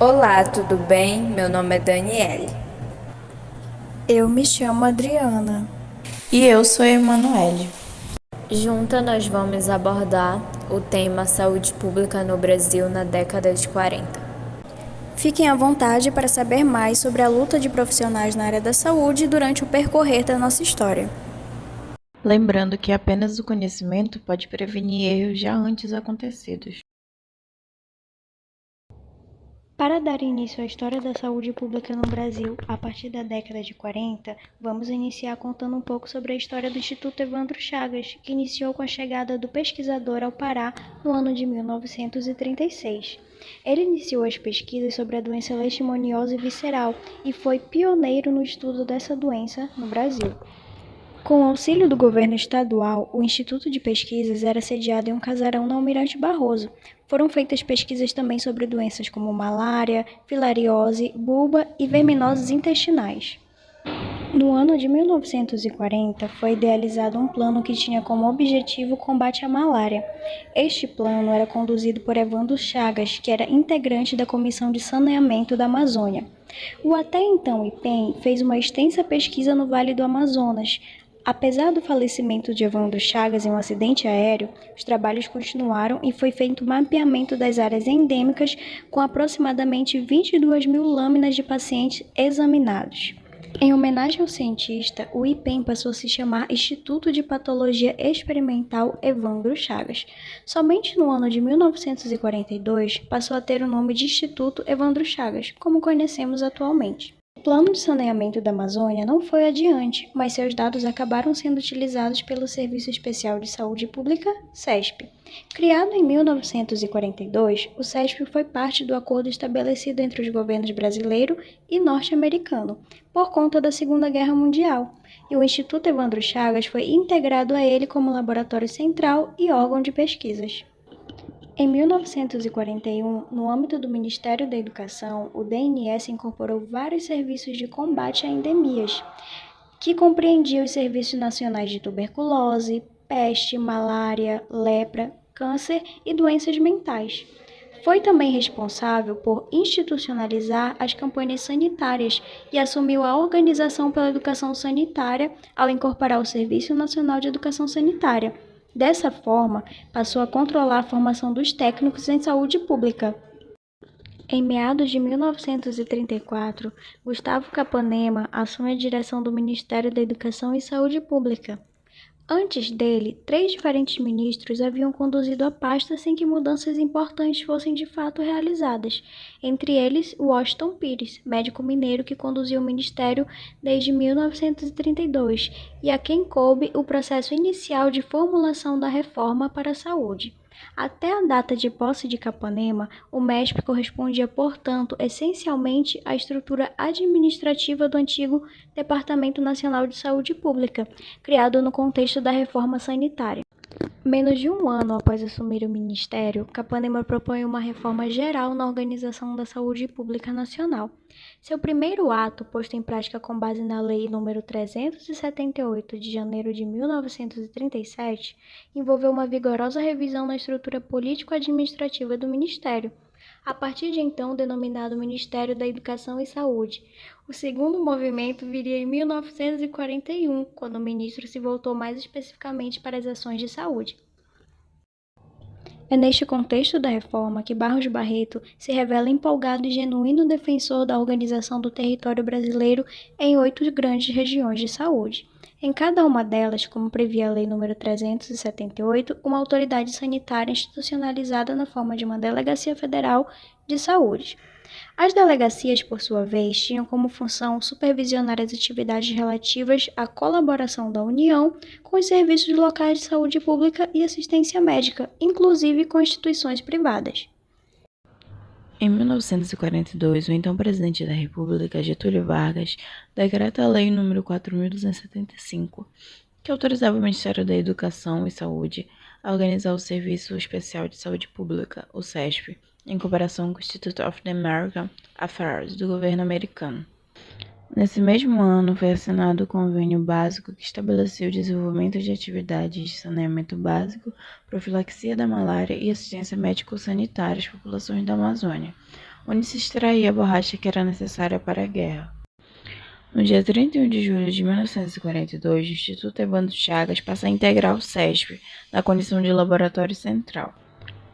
Olá, tudo bem? Meu nome é Daniele. Eu me chamo Adriana. E eu sou a Emanuele. Juntas nós vamos abordar o tema saúde pública no Brasil na década de 40. Fiquem à vontade para saber mais sobre a luta de profissionais na área da saúde durante o percorrer da nossa história. Lembrando que apenas o conhecimento pode prevenir erros já antes acontecidos. Para dar início à história da saúde pública no Brasil, a partir da década de 40, vamos iniciar contando um pouco sobre a história do Instituto Evandro Chagas, que iniciou com a chegada do pesquisador ao Pará no ano de 1936. Ele iniciou as pesquisas sobre a doença leishmaniose visceral e foi pioneiro no estudo dessa doença no Brasil. Com o auxílio do governo estadual, o Instituto de Pesquisas era sediado em um casarão na Almirante Barroso. Foram feitas pesquisas também sobre doenças como malária, filariose, bulba e verminoses intestinais. No ano de 1940, foi idealizado um plano que tinha como objetivo o combate à malária. Este plano era conduzido por Evandro Chagas, que era integrante da Comissão de Saneamento da Amazônia. O até então IPEM fez uma extensa pesquisa no Vale do Amazonas. Apesar do falecimento de Evandro Chagas em um acidente aéreo, os trabalhos continuaram e foi feito o mapeamento das áreas endêmicas com aproximadamente 22 mil lâminas de pacientes examinados. Em homenagem ao cientista, o IPEM passou a se chamar Instituto de Patologia Experimental Evandro Chagas. Somente no ano de 1942 passou a ter o nome de Instituto Evandro Chagas, como conhecemos atualmente. O plano de saneamento da Amazônia não foi adiante, mas seus dados acabaram sendo utilizados pelo Serviço Especial de Saúde Pública, SESP. Criado em 1942, o SESP foi parte do acordo estabelecido entre os governos brasileiro e norte-americano, por conta da Segunda Guerra Mundial, e o Instituto Evandro Chagas foi integrado a ele como laboratório central e órgão de pesquisas. Em 1941, no âmbito do Ministério da Educação, o DNS incorporou vários serviços de combate a endemias, que compreendiam os serviços nacionais de tuberculose, peste, malária, lepra, câncer e doenças mentais. Foi também responsável por institucionalizar as campanhas sanitárias e assumiu a organização pela educação sanitária ao incorporar o Serviço Nacional de Educação Sanitária. Dessa forma, passou a controlar a formação dos técnicos em saúde pública. Em meados de 1934, Gustavo Capanema assume a direção do Ministério da Educação e Saúde Pública. Antes dele, 3 diferentes ministros haviam conduzido a pasta sem que mudanças importantes fossem de fato realizadas, entre eles Washington Pires, médico mineiro que conduziu o ministério desde 1932 e a quem coube o processo inicial de formulação da reforma para a saúde. Até a data de posse de Capanema, o MESP correspondia, portanto, essencialmente à estrutura administrativa do antigo Departamento Nacional de Saúde Pública, criado no contexto da reforma sanitária. Menos de um ano após assumir o ministério, Capanema propõe uma reforma geral na organização da saúde pública nacional. Seu primeiro ato, posto em prática com base na Lei nº 378 de janeiro de 1937, envolveu uma vigorosa revisão na estrutura político-administrativa do ministério, a partir de então denominado Ministério da Educação e Saúde. O segundo movimento viria em 1941, quando o ministro se voltou mais especificamente para as ações de saúde. É neste contexto da reforma que Barros Barreto se revela empolgado e genuíno defensor da organização do território brasileiro em 8 grandes regiões de saúde. Em cada uma delas, como previa a Lei nº 378, uma autoridade sanitária institucionalizada na forma de uma Delegacia Federal de Saúde. As delegacias, por sua vez, tinham como função supervisionar as atividades relativas à colaboração da União com os serviços locais de saúde pública e assistência médica, inclusive com instituições privadas. Em 1942, o então presidente da República, Getúlio Vargas, decreta a Lei nº 4.275, que autorizava o Ministério da Educação e Saúde a organizar o Serviço Especial de Saúde Pública, o SESP, em cooperação com o Institute of the American Affairs do governo americano. Nesse mesmo ano, foi assinado o Convênio Básico que estabeleceu o desenvolvimento de atividades de saneamento básico, profilaxia da malária e assistência médico-sanitária às populações da Amazônia. onde se extraía a borracha que era necessária para a guerra. No dia 31 de julho de 1942, o Instituto Evandro Chagas passa a integrar o CESP, na condição de laboratório central.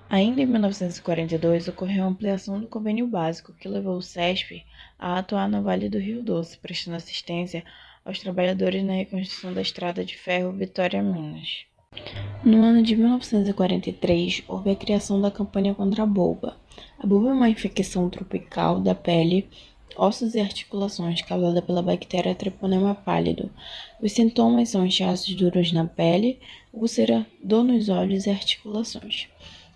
Ainda em 1942, ocorreu a ampliação do convênio básico, que levou o CESP a atuar no Vale do Rio Doce, prestando assistência aos trabalhadores na reconstrução da estrada de ferro Vitória-Minas. No ano de 1943, houve a criação da campanha contra a bulba. A bulba é uma infecção tropical da pele, ossos e articulações causada pela bactéria Treponema pálido. Os sintomas são inchaços duros na pele, úlcera, dor nos olhos e articulações.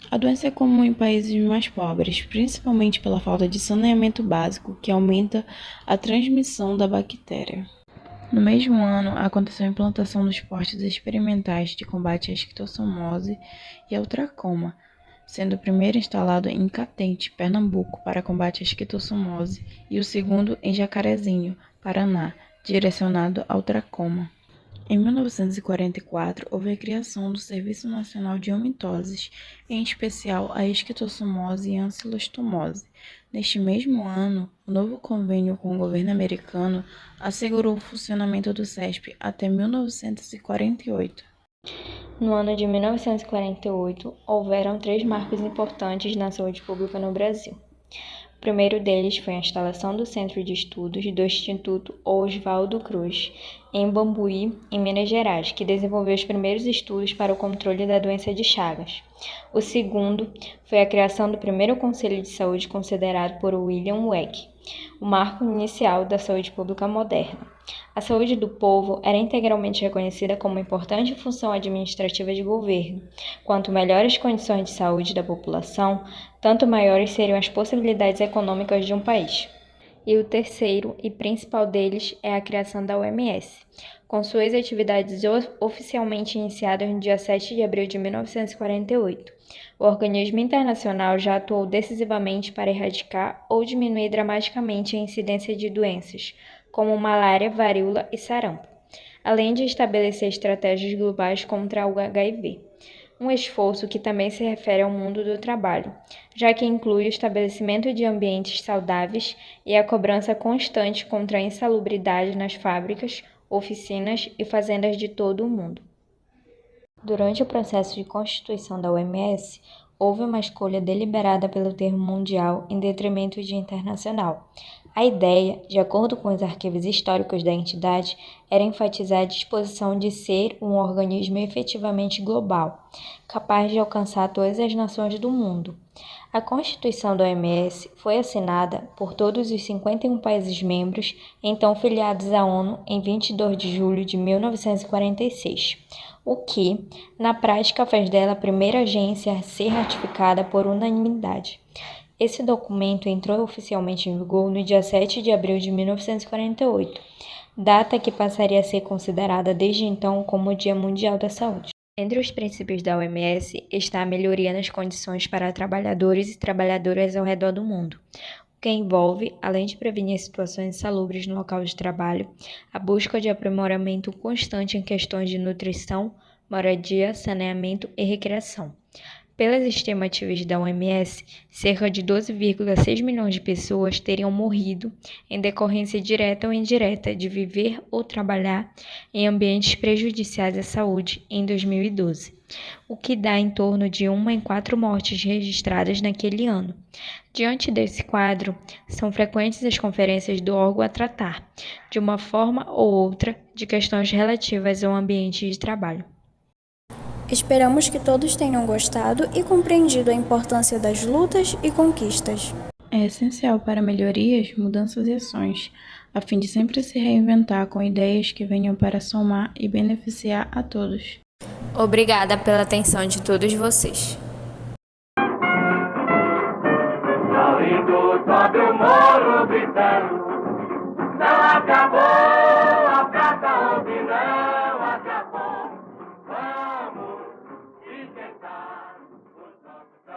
A doença é comum em países mais pobres, principalmente pela falta de saneamento básico, que aumenta a transmissão da bactéria. No mesmo ano, aconteceu a implantação dos postos experimentais de combate à esquistossomose e ao tracoma, sendo o primeiro instalado em Catente, Pernambuco, para combate à esquistossomose, e o segundo em Jacarezinho, Paraná, direcionado ao tracoma. Em 1944, houve a criação do Serviço Nacional de Omitoses, em especial a esquistossomose e a ancilostomose. Neste mesmo ano, o novo convênio com o governo americano assegurou o funcionamento do CESP até 1948. No ano de 1948, houveram 3 marcos importantes na saúde pública no Brasil. O primeiro deles foi a instalação do Centro de Estudos do Instituto Oswaldo Cruz, em Bambuí, em Minas Gerais, que desenvolveu os primeiros estudos para o controle da doença de Chagas. O segundo foi a criação do primeiro Conselho de Saúde considerado por William Wegg, o marco inicial da saúde pública moderna. A saúde do povo era integralmente reconhecida como importante função administrativa de governo. Quanto melhores as condições de saúde da população, tanto maiores seriam as possibilidades econômicas de um país. E o terceiro e principal deles é a criação da OMS, com suas atividades oficialmente iniciadas no dia 7 de abril de 1948. O organismo internacional já atuou decisivamente para erradicar ou diminuir dramaticamente a incidência de doenças, como malária, varíola e sarampo, além de estabelecer estratégias globais contra o HIV. Um esforço que também se refere ao mundo do trabalho, já que inclui o estabelecimento de ambientes saudáveis e a cobrança constante contra a insalubridade nas fábricas, oficinas e fazendas de todo o mundo. Durante o processo de constituição da OMS, houve uma escolha deliberada pelo termo mundial em detrimento de internacional. A ideia, de acordo com os arquivos históricos da entidade, era enfatizar a disposição de ser um organismo efetivamente global, capaz de alcançar todas as nações do mundo. A Constituição da OMS foi assinada por todos os 51 países membros, então filiados à ONU, em 22 de julho de 1946, o que, na prática, faz dela a primeira agência a ser ratificada por unanimidade. Esse documento entrou oficialmente em vigor no dia 7 de abril de 1948, data que passaria a ser considerada desde então como o Dia Mundial da Saúde. Entre os princípios da OMS está a melhoria nas condições para trabalhadores e trabalhadoras ao redor do mundo, o que envolve, além de prevenir situações insalubres no local de trabalho, a busca de aprimoramento constante em questões de nutrição, moradia, saneamento e recreação. Pelas estimativas da OMS, cerca de 12,6 milhões de pessoas teriam morrido em decorrência direta ou indireta de viver ou trabalhar em ambientes prejudiciais à saúde em 2012, o que dá em torno de 1 em 4 mortes registradas naquele ano. Diante desse quadro, são frequentes as conferências do órgão a tratar, de uma forma ou outra, de questões relativas ao ambiente de trabalho. Esperamos que todos tenham gostado e compreendido a importância das lutas e conquistas. É essencial para melhorias, mudanças e ações, a fim de sempre se reinventar com ideias que venham para somar e beneficiar a todos. Obrigada pela atenção de todos vocês. Saindo sobe o morro gritando,